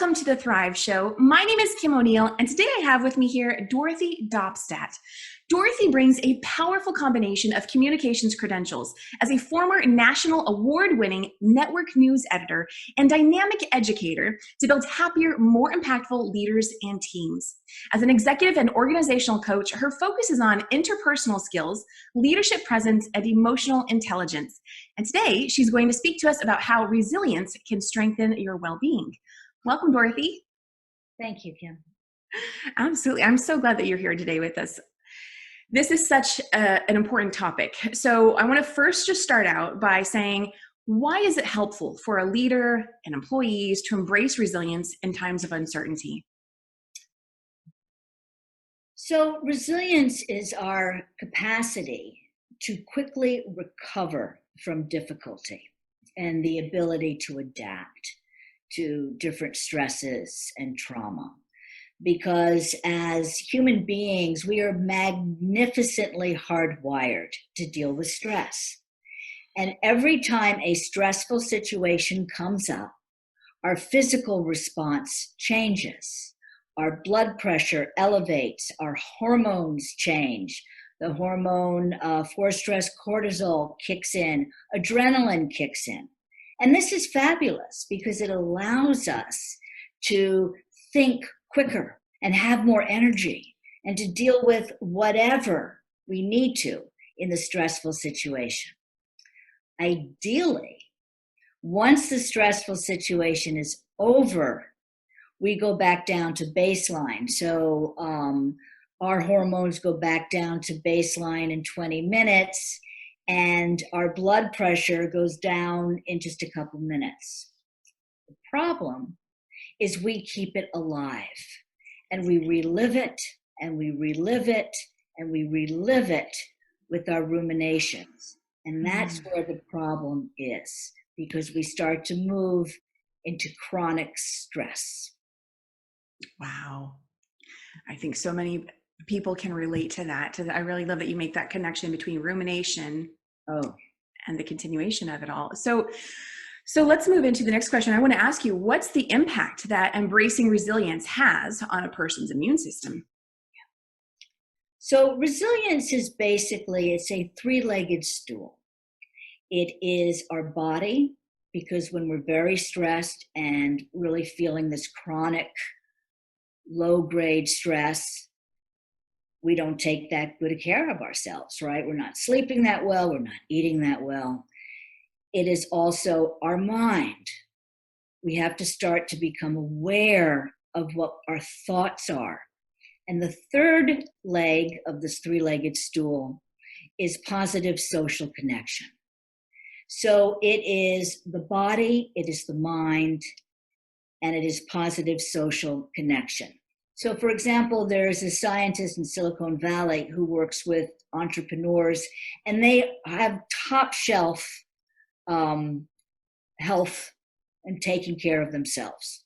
welcome to the Thrive Show. My name is Kim O'Neill, and today I have with me here Dorothy Doppstadt. Dorothy brings a powerful combination of communications credentials as a former national award-winning network news editor and dynamic educator to build happier, more impactful leaders and teams. As an executive and organizational coach, her focus is on interpersonal skills, leadership presence, and emotional intelligence. And today, she's going to speak to us about how resilience can strengthen your well-being. Welcome, Dorothy. Thank you, Kim. Absolutely. I'm so glad that you're here today with us. This is such an important topic. So I want to first just start out by saying, why is it helpful for a leader and employees to embrace resilience in times of uncertainty? So resilience is our capacity to quickly recover from difficulty and the ability to adapt to different stresses and trauma. Because as human beings, we are magnificently hardwired to deal with stress. And every time a stressful situation comes up, our physical response changes. Our blood pressure elevates, our hormones change. The hormone for stress cortisol kicks in, adrenaline kicks in. And this is fabulous because it allows us to think quicker and have more energy and to deal with whatever we need to in the stressful situation. Ideally, once the stressful situation is over, we go back down to baseline. So our hormones go back down to baseline in 20 minutes and our blood pressure goes down in just a couple minutes. The problem is we keep it alive and we relive it and we relive it and we relive it with our ruminations. And that's where the problem is, because we start to move into chronic stress. Wow. I think so many people can relate to that. I really love that you make that connection between rumination and the continuation of it all. So let's move into the next question. I want to ask you, what's the impact that embracing resilience has on a person's immune system? So resilience is basically, it's a three-legged stool. It is our body, because when we're very stressed and really feeling this chronic low-grade stress, we don't take that good care of ourselves, right? We're not sleeping that well. We're not eating that well. It is also our mind. We have to start to become aware of what our thoughts are. And the third leg of this three-legged stool is positive social connection. So it is the body, it is the mind, and it is positive social connection. So for example, there's a scientist in Silicon Valley who works with entrepreneurs, and they have top shelf health and taking care of themselves.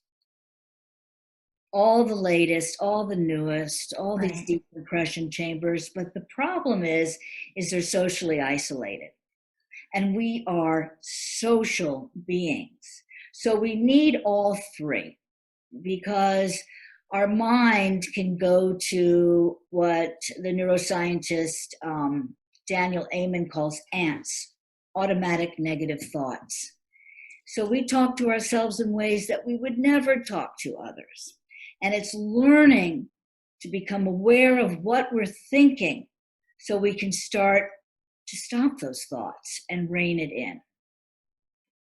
All the latest, all the newest, all these deep compression chambers. But the problem is they're socially isolated. And we are social beings. So we need all three, because our mind can go to what the neuroscientist Daniel Amen calls ants. Automatic negative thoughts. So we talk to ourselves in ways that we would never talk to others. And it's learning to become aware of what we're thinking so we can start to stop those thoughts and rein it in.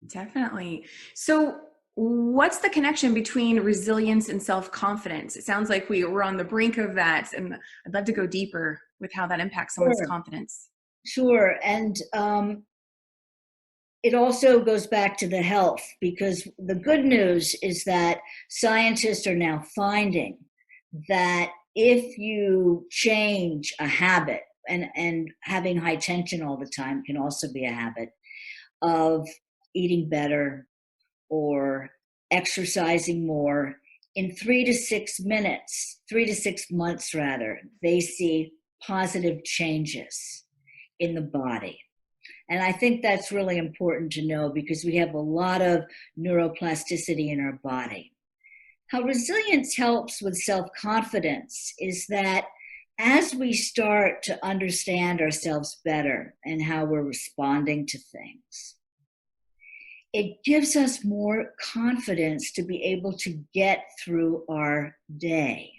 Definitely. So what's the connection between resilience and self-confidence? It sounds like we're on the brink of that, and I'd love to go deeper with how that impacts someone's confidence. Sure. And it also goes back to the health, because the good news is that scientists are now finding that if you change a habit, and having high tension all the time can also be a habit, of eating better or exercising more, in 3 to 6 months rather, they see positive changes in the body. And I think that's really important to know, because we have a lot of neuroplasticity in our body. How resilience helps with self-confidence is that as we start to understand ourselves better and how we're responding to things, it gives us more confidence to be able to get through our day.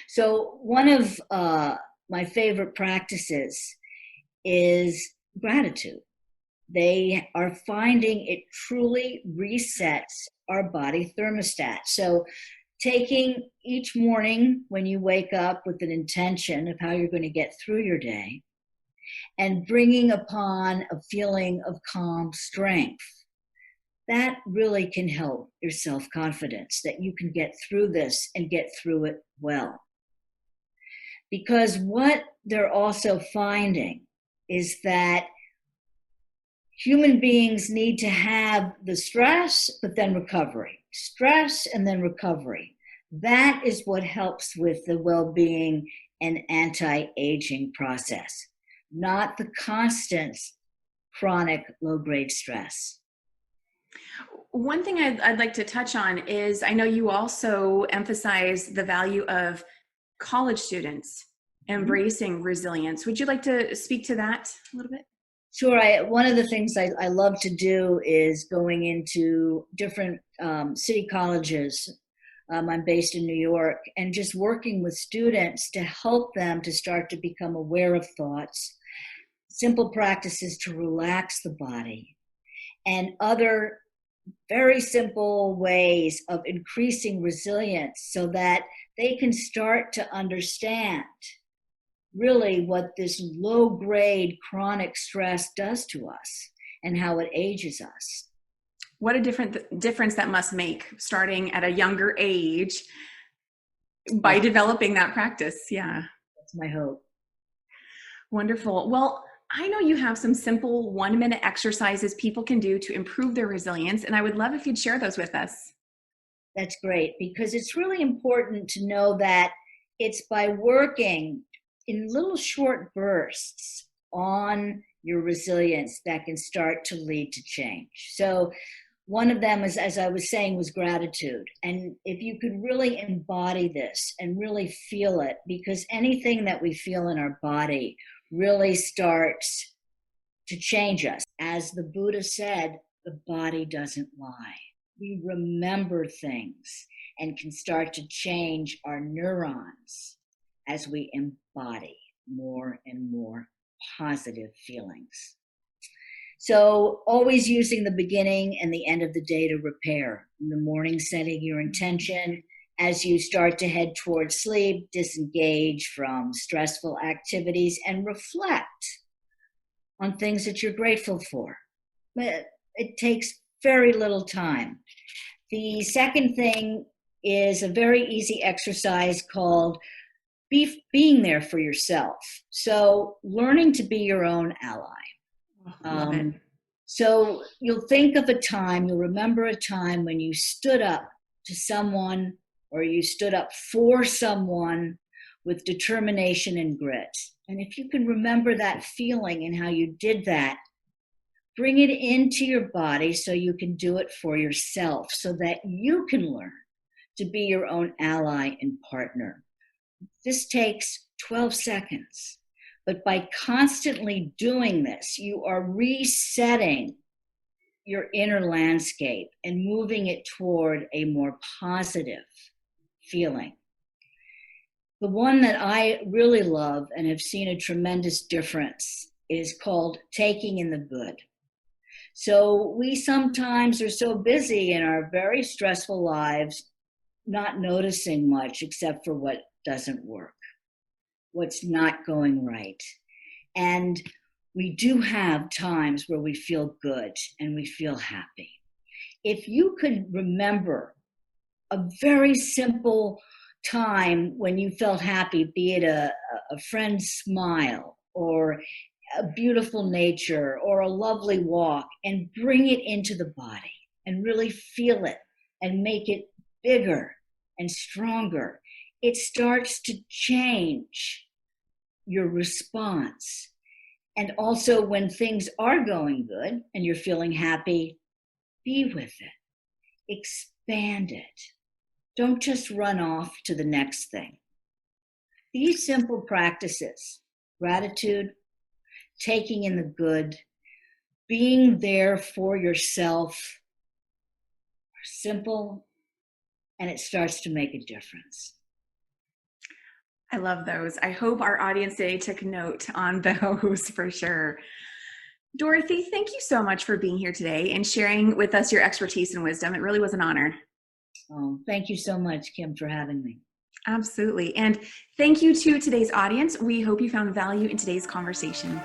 So one of my favorite practices is gratitude. They are finding it truly resets our body thermostat. So taking each morning when you wake up with an intention of how you're going to get through your day and bringing upon a feeling of calm strength, that really can help your self-confidence, that you can get through this and get through it well. Because what they're also finding is that human beings need to have the stress, but then recovery. Stress and then recovery. That is what helps with the well-being and anti-aging process, not the constant chronic low-grade stress. One thing I'd like to touch on is I know you also emphasize the value of college students embracing resilience. Would you like to speak to that a little bit? Sure. One of the things I love to do is going into different city colleges. I'm based in New York, and just working with students to help them to start to become aware of thoughts, simple practices to relax the body, and other very simple ways of increasing resilience so that they can start to understand really what this low-grade chronic stress does to us and how it ages us. What a difference that must make starting at a younger age by developing that practice. Yeah. That's my hope. Wonderful. Well, I know you have some simple 1-minute exercises people can do to improve their resilience, and I would love if you'd share those with us. That's great, because it's really important to know that it's by working in little short bursts on your resilience that can start to lead to change. So one of them is, as I was saying, was gratitude. And if you could really embody this and really feel it, because anything that we feel in our body really starts to change us. As the Buddha said, the body doesn't lie. We remember things and can start to change our neurons as we embody more and more positive feelings. So always using the beginning and the end of the day to repair. In the morning, setting your intention. As you start to head towards sleep, disengage from stressful activities and reflect on things that you're grateful for. It takes very little time. The second thing is a very easy exercise called being there for yourself. So learning to be your own ally. Love it. So you'll think of a time, you'll remember a time when you stood up to someone or you stood up for someone with determination and grit. And if you can remember that feeling and how you did that, bring it into your body so you can do it for yourself, so that you can learn to be your own ally and partner. This takes 12 seconds. But by constantly doing this, you are resetting your inner landscape and moving it toward a more positive feeling. The one that I really love and have seen a tremendous difference is called taking in the good. So we sometimes are so busy in our very stressful lives, not noticing much except for what doesn't work, what's not going right. And we do have times where we feel good and we feel happy. If you could remember a very simple time when you felt happy, be it a friend's smile or a beautiful nature or a lovely walk, and bring it into the body and really feel it and make it bigger and stronger, it starts to change your response. And also when things are going good and you're feeling happy, be with it, expand it. Don't just run off to the next thing. These simple practices, gratitude, taking in the good, being there for yourself, are simple, and it starts to make a difference. I love those. I hope our audience today took note on those for sure. Dorothy, thank you so much for being here today and sharing with us your expertise and wisdom. It really was an honor. Oh, thank you so much, Kim, for having me. Absolutely. And thank you to today's audience. We hope you found value in today's conversation.